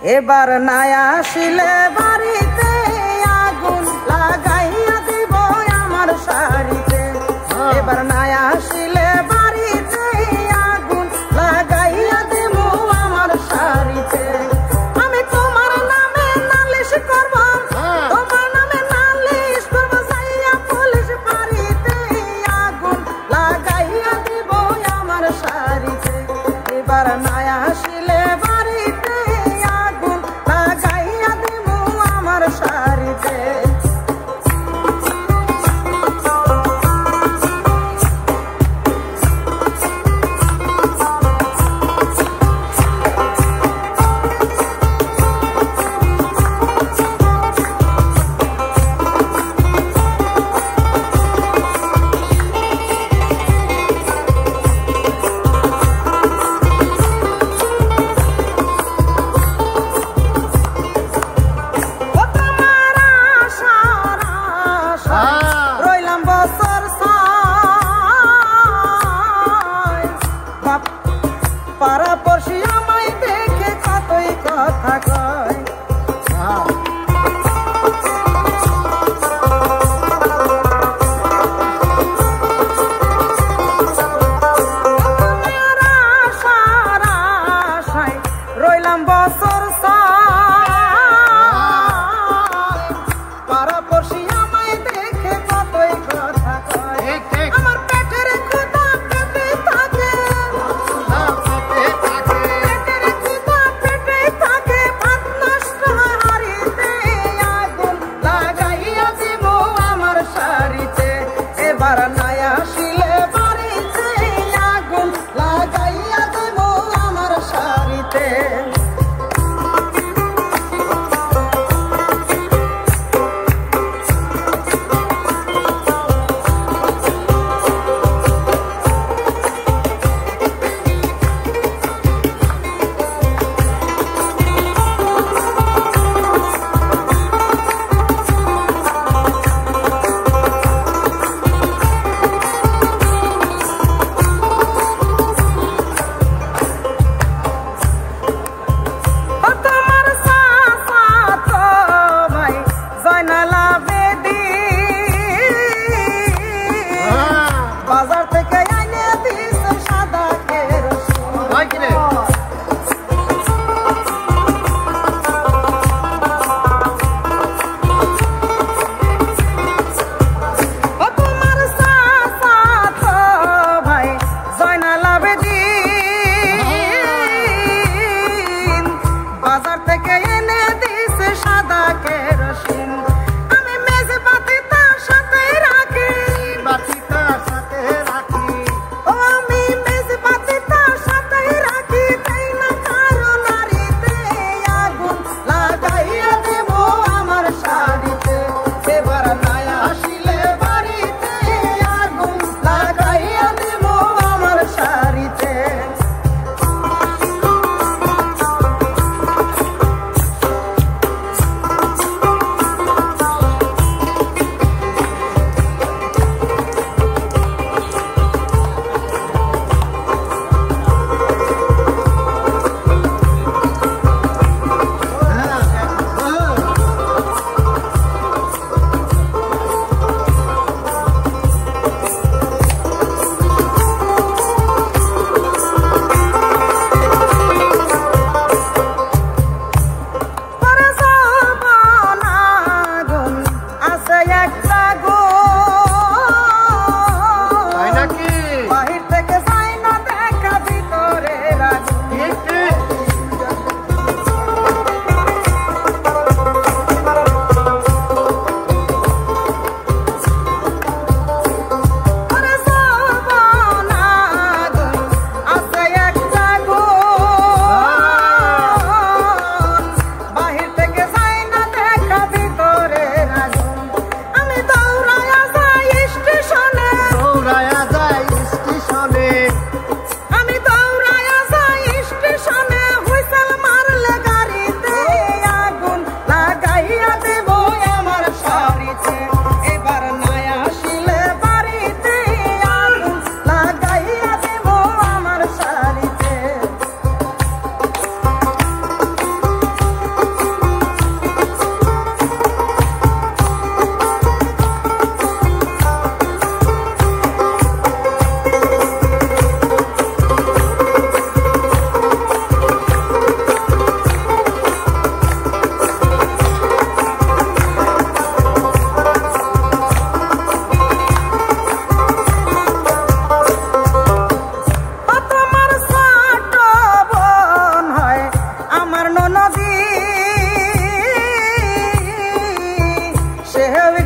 এবার নাই আসিলে বাড়িতে আগুন লাগাইয়া দিব আমার শাড়িতে। এবার নাই আসিলে বাড়িতে আগুন লাগাইয়া দিব আমার শাড়িতে। আমি তোমার নামে নালিশ করব, তোমার নামে নালিশ করব, যাইয়া পুলিশ বাড়িতে আগুন লাগাইয়া দিব আমার শাড়িতে। এবার নাই আসিলে বাড়িতে আগুন লাগাইয়া দিব আমার শাড়িতে। পাড়া পড়শি আমায় দেখে কতই কথা কয়, রইলাম বছর পাড়া পড়শি আমায় দেখে কতই কথা কয়। আমার পেটের ক্ষুধা পেটে থাকে, ভাত নষ্ট হাড়িতে আগুন লাগাইয়া দিব আমার শাড়িতে। এবার নাই আসিলে বাড়িতে আগুন লাগাইয়া দিব আমার শাড়িতে। বাজার থেকে আইনে দিছে সাদা কেরোসিন, তোমার চাচা ভাই জয়নাল আবেদিন বাজার থেকে এনে দিছে সাদা কেরোসিন। আমি মেজে বাতি তার সাথে রাখি, আমি মেজে বাতি তার সাথে রাখি, তাই না কারো নারীতে আগুন লাগাইয়া দেব আমার শাড়িতে। এবার নাই আসিলে বাড়িতে আগুন লাগাইয়া দেব আমার শাড়িতে। হেউ